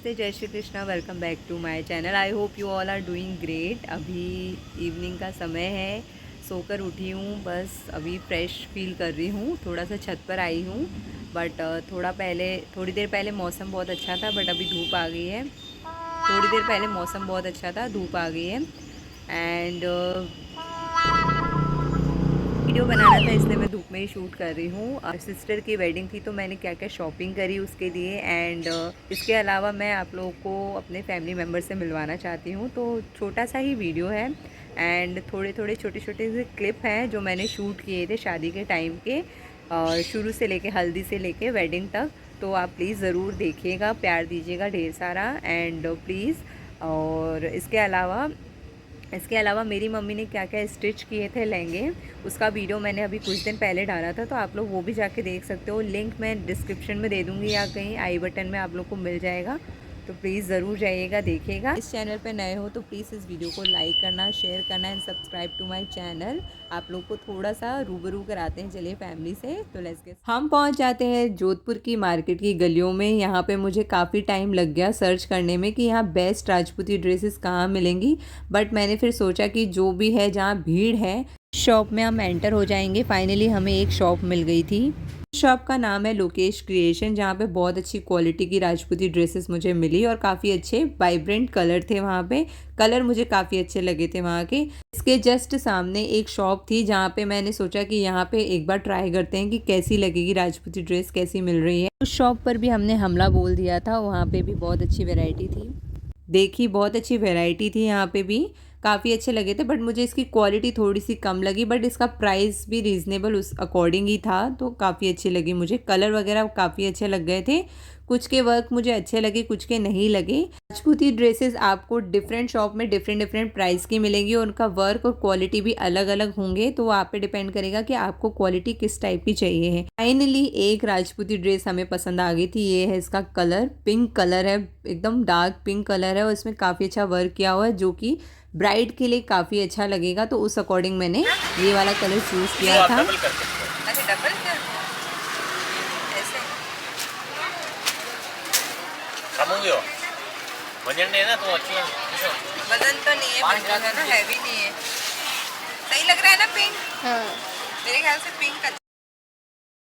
नमस्ते, जय Shri Krishna. Welcome back to my channel. I hope you all are doing great. अभी evening का समय है, सोकर उठी हूँ, बस अभी फ्रेश फील कर रही हूँ। थोड़ा सा छत पर आई हूँ, बट थोड़ी देर पहले मौसम बहुत अच्छा था, बट अभी धूप आ गई है। थोड़ी देर पहले मौसम बहुत अच्छा था, धूप आ गई है। एंड वीडियो बनाना था, इसलिए मैं धूप में ही शूट कर रही हूँ। सिस्टर की वेडिंग थी, तो मैंने क्या क्या शॉपिंग करी उसके लिए। एंड इसके अलावा मैं आप लोगों को अपने फैमिली मेम्बर से मिलवाना चाहती हूँ, तो छोटा सा ही वीडियो है। एंड थोड़े थोड़े छोटे छोटे से क्लिप हैं जो मैंने शूट किए थे शादी के टाइम के, शुरू से लेके हल्दी से लेके वेडिंग तक। तो आप प्लीज़ ज़रूर देखिएगा, प्यार दीजिएगा ढेर सारा। एंड प्लीज़, और इसके अलावा मेरी मम्मी ने क्या क्या स्टिच किए थे लहंगे, उसका वीडियो मैंने अभी कुछ दिन पहले डाला था, तो आप लोग वो भी जाके देख सकते हो। लिंक मैं डिस्क्रिप्शन में दे दूँगी या कहीं आई बटन में आप लोग को मिल जाएगा। तो प्लीज़ ज़रूर जाइएगा, देखिएगा। इस चैनल पे नए हो तो प्लीज़ इस वीडियो को लाइक करना, शेयर करना and subscribe to my channel. आप लोग को थोड़ा सा रूबरू कराते हैं, चलिए फैमिली से। तो लेट्स गेट। हम पहुंच जाते हैं जोधपुर की मार्केट की गलियों में। यहाँ पे मुझे काफ़ी टाइम लग गया सर्च करने में कि यहाँ बेस्ट राजपूती ड्रेसेस कहाँ मिलेंगी, बट मैंने फिर सोचा कि जो भी है, जहाँ भीड़ है शॉप में हम एंटर हो जाएंगे। फाइनली हमें एक शॉप मिल गई थी। शॉप का नाम है लोकेश क्रिएशन, जहाँ पे बहुत अच्छी क्वालिटी की राजपूती ड्रेसेस मुझे मिली और काफ़ी अच्छे वाइब्रेंट कलर थे वहाँ पे। कलर मुझे काफ़ी अच्छे लगे थे वहाँ के। इसके जस्ट सामने एक शॉप थी जहाँ पे मैंने सोचा कि यहाँ पे एक बार ट्राई करते हैं कि कैसी लगेगी राजपूती ड्रेस, कैसी मिल रही है। उस शॉप पर भी हमने हमला बोल दिया था, वहाँ पे भी बहुत अच्छी वेराइटी थी। देखी, बहुत अच्छी वैरायटी थी यहाँ पे भी, काफ़ी अच्छे लगे थे। बट मुझे इसकी क्वालिटी थोड़ी सी कम लगी, बट इसका प्राइस भी रीज़नेबल उस अकॉर्डिंग ही था, तो काफ़ी अच्छी लगी मुझे। कलर वगैरह काफ़ी अच्छे लग गए थे। कुछ के वर्क मुझे अच्छे लगे, कुछ के नहीं लगे। राजपूती ड्रेसेस आपको डिफरेंट शॉप में डिफरेंट डिफरेंट प्राइस की मिलेंगी और उनका वर्क और क्वालिटी भी अलग अलग होंगे, तो आप पे डिपेंड करेगा कि आपको क्वालिटी किस टाइप की चाहिए है। फाइनली एक राजपूती ड्रेस हमें पसंद आ गई थी। ये है इसका कलर, पिंक कलर है, एकदम डार्क पिंक कलर है और इसमें काफ़ी अच्छा वर्क किया हुआ है, जो कि ब्राइड के लिए काफ़ी अच्छा लगेगा। तो उस अकॉर्डिंग मैंने ये वाला कलर चूज़ किया था। अच्छा, डबल क्या ऐसे? वजन तो नहीं है, है ना, हैवी नहीं है। सही लग रहा है ना पिंक? हाँ, मेरे ख्याल से पिंक अच्छा।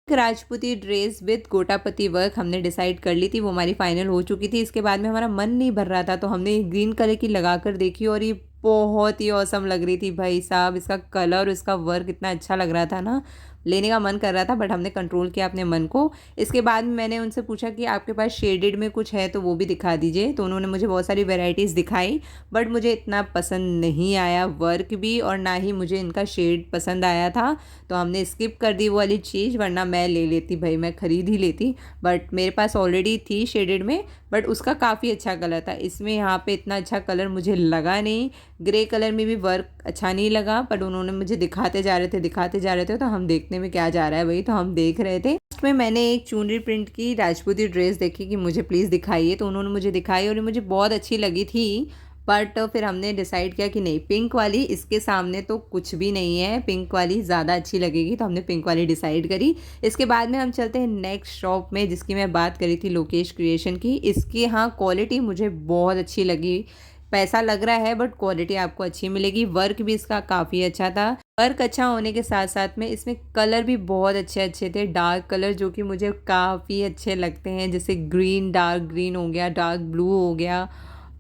राजपूती ड्रेस विद गोटापति वर्क हमने डिसाइड कर ली थी, वो हमारी फाइनल हो चुकी थी। इसके बाद में हमारा मन नहीं भर रहा था, तो हमने ग्रीन कलर की लगा कर देखी और ये बहुत ही औसम लग रही थी भाई साहब। इसका कलर और इसका वर्क इतना अच्छा लग रहा था ना, लेने का मन कर रहा था, बट हमने कंट्रोल किया अपने मन को। इसके बाद में मैंने उनसे पूछा कि आपके पास शेडेड में कुछ है तो वो भी दिखा दीजिए, तो उन्होंने मुझे बहुत सारी वेराइटीज़ दिखाई, बट मुझे इतना पसंद नहीं आया वर्क भी, और ना ही मुझे इनका शेड पसंद आया था। तो हमने स्किप कर दी वो वाली चीज़, वरना मैं ले लेती भाई, मैं ख़रीद ही लेती। बट मेरे पास ऑलरेडी थी शेडेड में, बट उसका काफ़ी अच्छा कलर था। इसमें यहाँ पे इतना अच्छा कलर मुझे लगा नहीं। ग्रे कलर में भी वर्क अच्छा नहीं लगा, बट उन्होंने मुझे दिखाते जा रहे थे, तो हम देखने में क्या जा रहा है, वही तो हम देख रहे थे। में मैंने एक चुनरी प्रिंट की राजपूती ड्रेस देखी कि मुझे प्लीज़ दिखाइए, तो उन्होंने मुझे दिखाई और ये मुझे बहुत अच्छी लगी थी। बट फिर हमने डिसाइड किया कि नहीं, पिंक वाली इसके सामने तो कुछ भी नहीं है, पिंक वाली ज़्यादा अच्छी लगेगी, तो हमने पिंक वाली डिसाइड करी। इसके बाद में हम चलते हैं नेक्स्ट शॉप में, जिसकी मैं बात करी थी लोकेश क्रिएशन की। इसकी यहाँ क्वालिटी मुझे बहुत अच्छी लगी। पैसा लग रहा है बट क्वालिटी आपको अच्छी मिलेगी। वर्क भी इसका काफ़ी अच्छा था। वर्क अच्छा होने के साथ साथ में इसमें कलर भी बहुत अच्छे अच्छे थे, डार्क कलर जो कि मुझे काफ़ी अच्छे लगते हैं, जैसे ग्रीन, डार्क ग्रीन हो गया, डार्क ब्लू हो गया।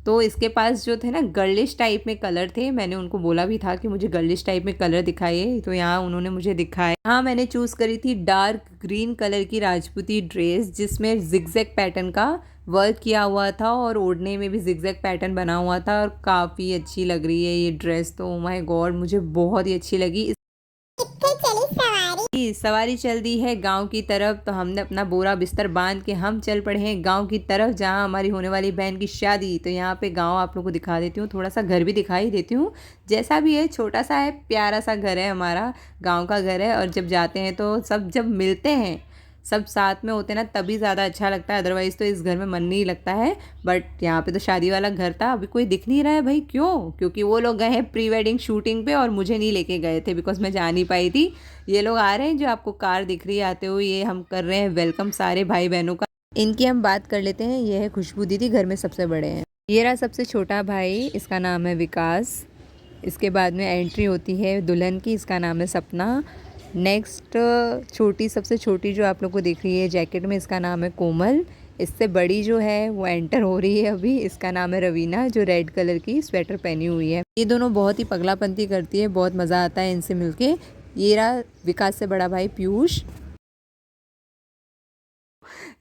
तो इसके पास जो थे ना गर्लिश टाइप में कलर थे, मैंने उनको बोला भी था कि मुझे गर्लिश टाइप में कलर दिखाइए, तो यहाँ उन्होंने मुझे दिखाया। हाँ, मैंने चूज़ करी थी डार्क ग्रीन कलर की राजपूती ड्रेस, जिसमें जिगजैग पैटर्न का वर्क किया हुआ था और ओढ़ने में भी जिगजैग पैटर्न बना हुआ था, और काफ़ी अच्छी लग रही है ये ड्रेस। तो माय गॉड, मुझे बहुत ही अच्छी लगी। सवारी चल दी है गांव की तरफ, तो हमने अपना बोरा बिस्तर बांध के हम चल पड़े हैं गांव की तरफ, जहां हमारी होने वाली बहन की शादी। तो यहाँ पे गांव आप लोगों को दिखा देती हूँ, थोड़ा सा घर भी दिखाई देती हूँ। जैसा भी है, छोटा सा है, प्यारा सा घर है, हमारा गांव का घर है। और जब जाते हैं तो सब जब मिलते हैं, सब साथ में होते हैं ना, तभी ज़्यादा अच्छा लगता है, अदरवाइज़ तो इस घर में मन नहीं लगता है। बट यहाँ पे तो शादी वाला घर था, अभी कोई दिख नहीं रहा है भाई, क्यों? क्योंकि वो लोग गए हैं प्री वेडिंग शूटिंग पे और मुझे नहीं लेके गए थे, बिकॉज मैं जा नहीं पाई थी। ये लोग आ रहे हैं, जो आपको कार दिख रही है आते हुए, ये हम कर रहे हैं वेलकम सारे भाई बहनों का। इनकी हम बात कर लेते हैं। ये है खुशबू दीदी, घर में सबसे बड़े हैं। ये रहा सबसे छोटा भाई, इसका नाम है विकास। इसके बाद में एंट्री होती है दुल्हन की, इसका नाम है सपना। नेक्स्ट छोटी, सबसे छोटी जो आप लोग को दिख रही है जैकेट में, इसका नाम है कोमल। इससे बड़ी जो है वो एंटर हो रही है अभी, इसका नाम है रवीना, जो रेड कलर की स्वेटर पहनी हुई है। ये दोनों बहुत ही पगलापंती करती है, बहुत मज़ा आता है इनसे मिलके। ये रहा विकास से बड़ा भाई पीयूष।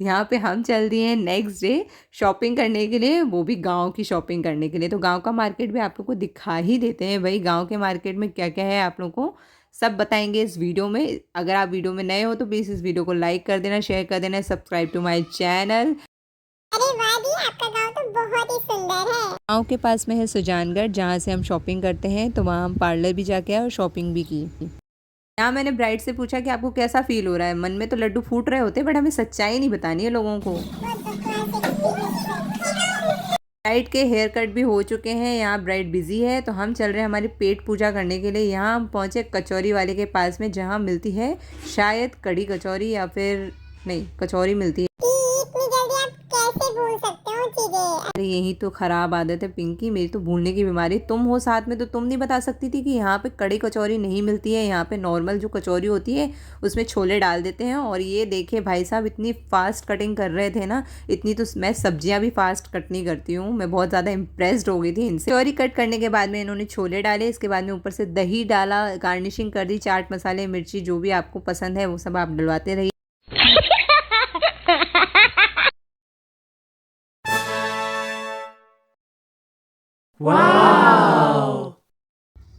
यहाँ पे हम चल दिए हैं नेक्स्ट डे शॉपिंग करने के लिए, वो भी गांव की शॉपिंग करने के लिए। तो गांव का मार्केट भी आप लोग को दिखा ही देते हैं भाई। गांव के मार्केट में क्या क्या है आप लोग को सब बताएंगे इस वीडियो में। अगर आप वीडियो में नए हो तो प्लीज़ इस वीडियो को लाइक कर देना, शेयर कर देना, सब्सक्राइब टू माई चैनल। अरे वाह दी, आपका गांव तो बहुत ही सुंदर है। गांव के पास में है सुजानगढ़, जहाँ से हम शॉपिंग करते हैं। तो वहाँ हम पार्लर भी जाके आए और शॉपिंग भी की। यहाँ मैंने ब्राइड से पूछा कि आपको कैसा फील हो रहा है। मन में तो लड्डू फूट रहे होते, बट हमें सच्चाई नहीं बतानी है लोगों को। ब्राइड के हेयर कट भी हो चुके हैं। यहाँ ब्राइड बिजी है, तो हम चल रहे हैं हमारी पेट पूजा करने के लिए। यहाँ हम पहुँचे कचौरी वाले के पास में, जहाँ मिलती है शायद कड़ी कचौरी, या फिर नहीं, कचौरी मिलती है। इतनी जल्दी आप कैसे भूल सकते हो चीजें? अरे यही तो खराब आदत है पिंकी, मेरी तो भूलने की बीमारी। तुम हो साथ में तो तुम नहीं बता सकती थी कि यहाँ पे कड़ी कचौरी नहीं मिलती है। यहाँ पे नॉर्मल जो कचौरी होती है उसमें छोले डाल देते हैं। और ये देखे भाई साहब इतनी फास्ट कटिंग कर रहे थे ना, इतनी तो मैं सब्जियां भी फास्ट कट नहीं करती हूँ। मैं बहुत ज़्यादा इम्प्रेस्ड हो गई थी इनसे। कचौरी कट करने के बाद में इन्होंने छोले डाले, इसके बाद में ऊपर से दही डाला, गार्निशिंग कर दी, चाट मसाले, मिर्ची, जो भी आपको पसंद है वो सब आप डलवाते रहिए।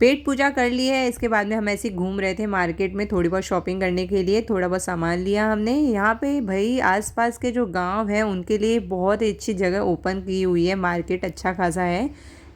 पेट पूजा कर ली है। इसके बाद में हम ऐसे ही घूम रहे थे मार्केट में, थोड़ी बहुत शॉपिंग करने के लिए। थोड़ा बहुत सामान लिया हमने। यहाँ पे भाई आसपास के जो गांव हैं उनके लिए बहुत ही अच्छी जगह ओपन की हुई है, मार्केट अच्छा खासा है।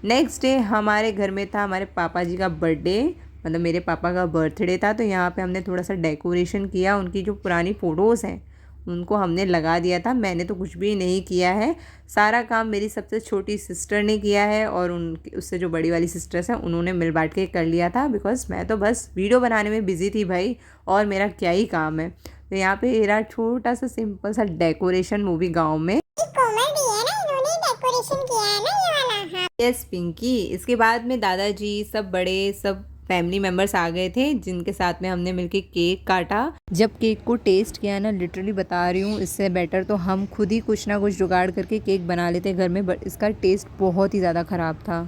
नेक्स्ट डे हमारे घर में था हमारे पापा जी का बर्थडे, मतलब मेरे पापा का बर्थडे था। तो यहाँ पे हमने थोड़ा सा डेकोरेशन किया। उनकी जो पुरानी फ़ोटोज़ हैं उनको हमने लगा दिया था। मैंने तो कुछ भी नहीं किया है, सारा काम मेरी सबसे छोटी सिस्टर ने किया है, और उससे जो बड़ी वाली सिस्टर्स हैं उन्होंने मिल बांट के कर लिया था। बिकॉज मैं तो बस वीडियो बनाने में बिजी थी भाई, और मेरा क्या ही काम है। तो यहाँ पे मेरा छोटा सा सिंपल सा डेकोरेशन, वो भी गाँव में। कोमल दी है ना, इन्होंने डेकोरेशन किया है ना ये वाला। हाँ। यस पिंकी। इसके बाद में दादाजी, सब बड़े, सब फैमिली मेम्बर्स आ गए थे, जिनके साथ में हमने मिलके केक काटा। जब केक को टेस्ट किया ना, लिटरली बता रही हूँ, इससे बेटर तो हम खुद ही कुछ ना कुछ जुगाड़ करके केक बना लेते घर में, बट इसका टेस्ट बहुत ही ज़्यादा ख़राब था।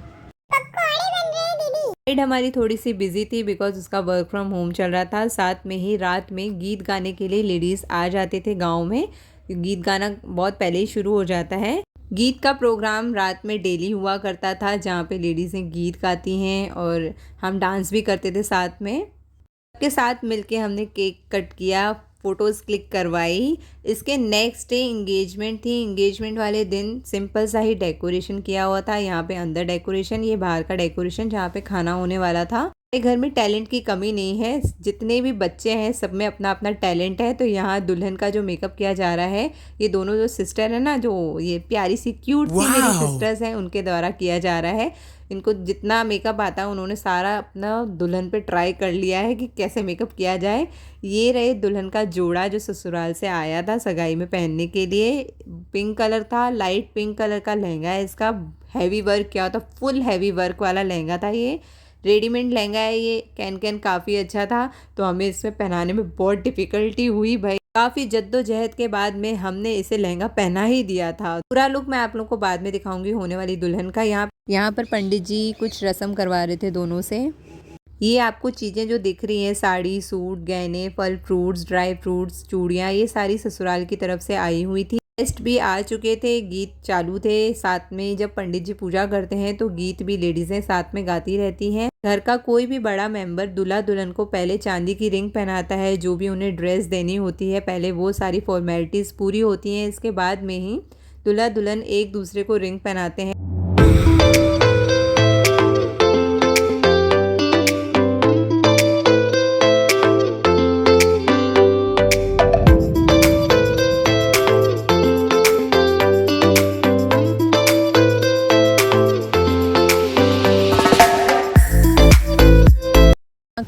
पकौड़े बन रहे हैं दीदी। ब्राइड हमारी थोड़ी सी बिजी थी, बिकॉज उसका वर्क फ्रॉम होम चल रहा था। साथ में ही रात में गीत गाने के लिए लेडीज़ आ जाते थे गाँव में। गीत गाना बहुत पहले ही शुरू हो जाता है। गीत का प्रोग्राम रात में डेली हुआ करता था, जहाँ पे लेडीज़ें गीत गाती हैं और हम डांस भी करते थे साथ में। सबके साथ मिलके हमने केक कट किया, फ़ोटोज़ क्लिक करवाई। इसके नेक्स्ट डे इंगेजमेंट थी। इंगेजमेंट वाले दिन सिंपल सा ही डेकोरेशन किया हुआ था। यहाँ पे अंदर डेकोरेशन, ये बाहर का डेकोरेशन, जहाँ पे खाना होने वाला था। मेरे घर में टैलेंट की कमी नहीं है, जितने भी बच्चे हैं सब में अपना अपना टैलेंट है। तो यहाँ दुल्हन का जो मेकअप किया जा रहा है, ये दोनों जो सिस्टर है ना, जो ये प्यारी सी क्यूट सी मेरी सिस्टर्स हैं, उनके द्वारा किया जा रहा है। इनको जितना मेकअप आता है उन्होंने सारा अपना दुल्हन पे ट्राई कर लिया है कि कैसे मेकअप किया जाए। ये रहे दुल्हन का जोड़ा जो ससुराल से आया था सगाई में पहनने के लिए। पिंक कलर था, लाइट पिंक कलर का लहंगा है इसका। हैवी वर्क किया होता, फुल हैवी वर्क वाला लहंगा था ये। रेडीमेड लहंगा है ये। कैन काफ़ी अच्छा था, तो हमें इसमें पहनाने में बहुत डिफ़िकल्टी हुई भाई। काफ़ी जद्दोजहद के बाद में हमने इसे लहंगा पहना ही दिया था। पूरा लुक मैं आप लोगों को बाद में दिखाऊंगी होने वाली दुल्हन का। यहाँ पर पंडित जी कुछ रस्म करवा रहे थे दोनों से। ये आपको चीज़ें जो दिख रही हैं, साड़ी, सूट, गहने, फल फ्रूट्स, ड्राई फ्रूट्स, चूड़ियाँ, ये सारी ससुराल की तरफ से आई हुई थी। गेस्ट भी आ चुके थे, गीत चालू थे। साथ में जब पंडित जी पूजा करते हैं तो गीत भी लेडीज़ें साथ में गाती रहती हैं। घर का कोई भी बड़ा मेंबर दूल्हा दुल्हन को पहले चांदी की रिंग पहनाता है, जो भी उन्हें ड्रेस देनी होती है, पहले वो सारी फॉर्मेलिटीज़ पूरी होती हैं। इसके बाद में ही दूल्हा दुल्हन एक दूसरे को रिंग पहनाते हैं।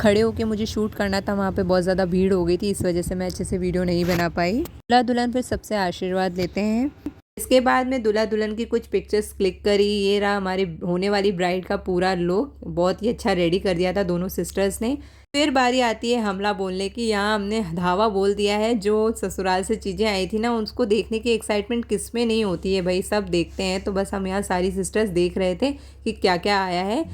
खड़े होके मुझे शूट करना था, वहाँ पे बहुत ज़्यादा भीड़ हो गई थी, इस वजह से मैं अच्छे से वीडियो नहीं बना पाई। दूल्हा दुल्हन फिर सबसे आशीर्वाद लेते हैं। इसके बाद में दूल्हा दुल्हन की कुछ पिक्चर्स क्लिक करी। ये रहा हमारी होने वाली ब्राइड का पूरा लुक, बहुत ही अच्छा रेडी कर दिया था दोनों सिस्टर्स ने। फिर बारी आती है हमला बोलने की। यहाँ हमने धावा बोल दिया है। जो ससुराल से चीज़ें आई थी ना, उसको देखने की एक्साइटमेंट किस में नहीं होती है भाई, सब देखते हैं। तो बस हम यहाँ सारी सिस्टर्स देख रहे थे कि क्या क्या आया है।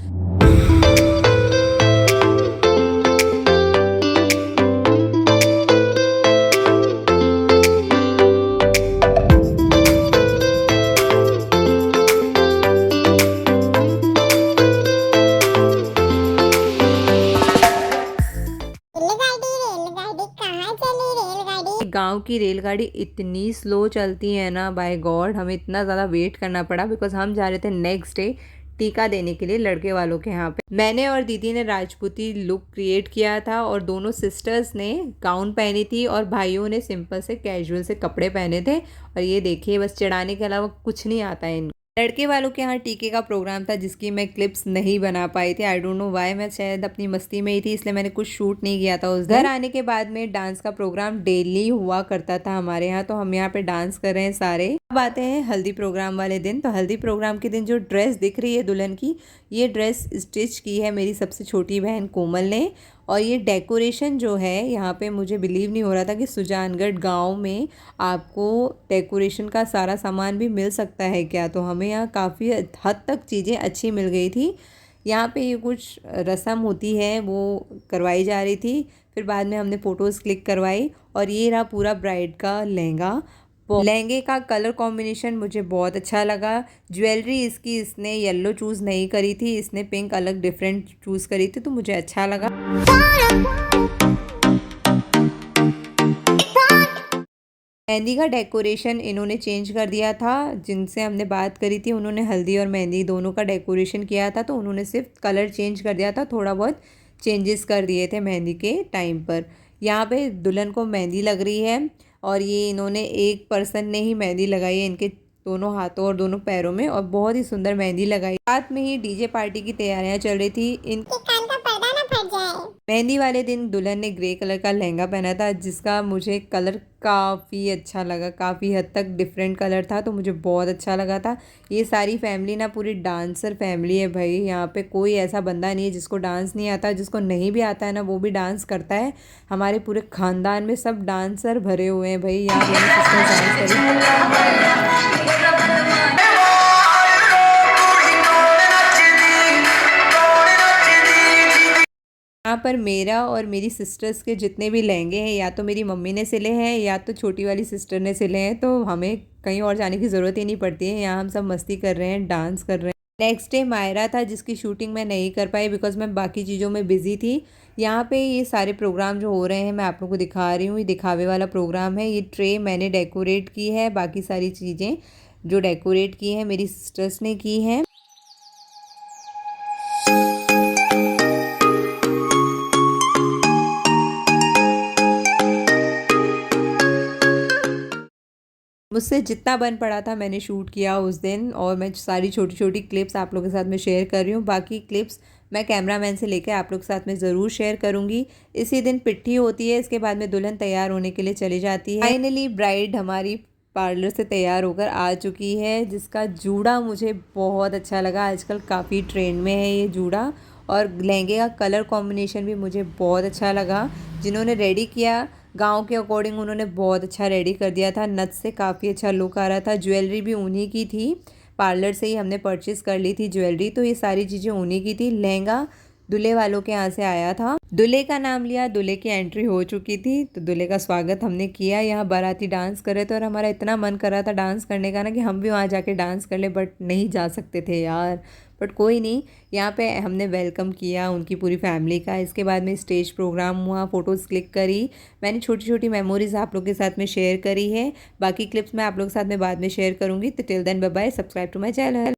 रेलगाड़ी कहाँ चली रेलगाड़ी? गांव की रेलगाड़ी इतनी स्लो चलती है ना, बाय गॉड हमें इतना ज़्यादा वेट करना पड़ा, बिकॉज हम जा रहे थे नेक्स्ट डे टीका देने के लिए लड़के वालों के यहाँ पे। मैंने और दीदी ने राजपूती लुक क्रिएट किया था और दोनों सिस्टर्स ने गाउन पहनी थी और भाइयों ने सिंपल से कैजुअल से कपड़े पहने थे। और ये देखिए, बस चढ़ाने के अलावा कुछ नहीं आता है इनको। लड़के वालों के यहाँ टीके का प्रोग्राम था, जिसकी मैं क्लिप्स नहीं बना पाई थी। आई डोंट नो व्हाई, मैं शायद अपनी मस्ती में ही थी, इसलिए मैंने कुछ शूट नहीं किया था उस दिन। घर आने के बाद में डांस का प्रोग्राम डेली हुआ करता था हमारे यहाँ, तो हम यहाँ पे डांस कर रहे हैं सारे। अब आते हैं हल्दी प्रोग्राम वाले दिन। तो हल्दी प्रोग्राम के दिन जो ड्रेस दिख रही है दुल्हन की, ये ड्रेस स्टिच की है मेरी सबसे छोटी बहन कोमल ने। और ये डेकोरेशन जो है यहाँ पे, मुझे बिलीव नहीं हो रहा था कि सुजानगढ़ गांव में आपको डेकोरेशन का सारा सामान भी मिल सकता है क्या। तो हमें यहाँ काफ़ी हद तक चीज़ें अच्छी मिल गई थी। यहाँ पे ये कुछ रस्म होती है वो करवाई जा रही थी। फिर बाद में हमने फ़ोटोज़ क्लिक करवाई। और ये रहा पूरा ब्राइड का लहंगा। लहंगे का कलर कॉम्बिनेशन मुझे बहुत अच्छा लगा। ज्वेलरी इसने येलो चूज़ नहीं करी थी, इसने पिंक अलग डिफरेंट चूज़ करी थी, तो मुझे अच्छा लगा। मेहंदी का डेकोरेशन इन्होंने चेंज कर दिया था। जिनसे हमने बात करी थी उन्होंने हल्दी और मेहंदी दोनों का डेकोरेशन किया था, तो उन्होंने सिर्फ कलर चेंज कर दिया था, थोड़ा बहुत चेंजेस कर दिए थे मेहंदी के टाइम पर। यहाँ पे दुल्हन को मेहंदी लग रही है और ये इन्होंने एक पर्सन ने ही मेहंदी लगाई है इनके दोनों हाथों और दोनों पैरों में, और बहुत ही सुंदर मेहंदी लगाई। साथ में ही डीजे पार्टी की तैयारियां चल रही थी। कान का पर्दा ना फट जाए। मेहंदी वाले दिन दुल्हन ने ग्रे कलर का लहंगा पहना था, जिसका मुझे कलर काफ़ी अच्छा लगा। काफ़ी हद तक डिफरेंट कलर था, तो मुझे बहुत अच्छा लगा था। ये सारी फैमिली ना पूरी डांसर फैमिली है भाई। यहाँ पे कोई ऐसा बंदा नहीं है जिसको डांस नहीं आता। जिसको नहीं भी आता है ना, वो भी डांस करता है। हमारे पूरे ख़ानदान में सब डांसर भरे हुए हैं भाई। यहाँ डांस करी। यहाँ पर मेरा और मेरी सिस्टर्स के जितने भी लहंगे हैं, या तो मेरी मम्मी ने सिले हैं या तो छोटी वाली सिस्टर ने सिले हैं, तो हमें कहीं और जाने की ज़रूरत ही नहीं पड़ती है। यहाँ हम सब मस्ती कर रहे हैं, डांस कर रहे हैं। नेक्स्ट डे मायरा था, जिसकी शूटिंग मैं नहीं कर पाई बिकॉज मैं बाकी चीज़ों में बिज़ी थी। यहाँ पे ये सारे प्रोग्राम जो हो रहे हैं मैं आप लोगों को दिखा रही हूँ। ये दिखावे वाला प्रोग्राम है। ये ट्रे मैंने डेकोरेट की है, बाकी सारी चीज़ें जो डेकोरेट की हैं मेरी सिस्टर्स ने की हैं। मुझसे जितना बन पड़ा था मैंने शूट किया उस दिन, और मैं सारी छोटी छोटी क्लिप्स आप लोगों के साथ में शेयर कर रही हूँ। बाकी क्लिप्स मैं कैमरामैन से लेकर आप लोग के साथ में ज़रूर शेयर करूँगी। इसी दिन पिट्ठी होती है, इसके बाद में दुल्हन तैयार होने के लिए चली जाती है। फाइनली ब्राइड हमारी पार्लर से तैयार होकर आ चुकी है, जिसका जूड़ा मुझे बहुत अच्छा लगा। आजकल काफ़ी ट्रेंड में है ये जूड़ा, और लहंगे का कलर कॉम्बिनेशन भी मुझे बहुत अच्छा लगा। जिन्होंने रेडी किया गांव के अकॉर्डिंग उन्होंने बहुत अच्छा रेडी कर दिया था। नथ से काफ़ी अच्छा लुक आ रहा था। ज्वेलरी भी उन्हीं की थी, पार्लर से ही हमने परचेज़ कर ली थी ज्वेलरी, तो ये सारी चीज़ें उन्हीं की थी। लहंगा दूल्हे वालों के यहाँ से आया था। दूल्हे का नाम लिया, दूल्हे की एंट्री हो चुकी थी, तो दूल्हे का स्वागत हमने किया। यहाँ बाराती डांस कर रहे थे और हमारा इतना मन कर रहा था डांस करने का ना कि हम भी वहाँ जाके डांस कर ले, बट नहीं जा सकते थे यार। बट कोई नहीं, यहाँ पे हमने वेलकम किया उनकी पूरी फैमिली का। इसके बाद में स्टेज प्रोग्राम हुआ, फ़ोटोज़ क्लिक करी। मैंने छोटी छोटी मेमोरीज़ आप लोगों के साथ में शेयर करी है। बाकी क्लिप्स मैं आप लोगों के साथ में बाद में शेयर करूँगी। तो till then bye bye, subscribe to my channel.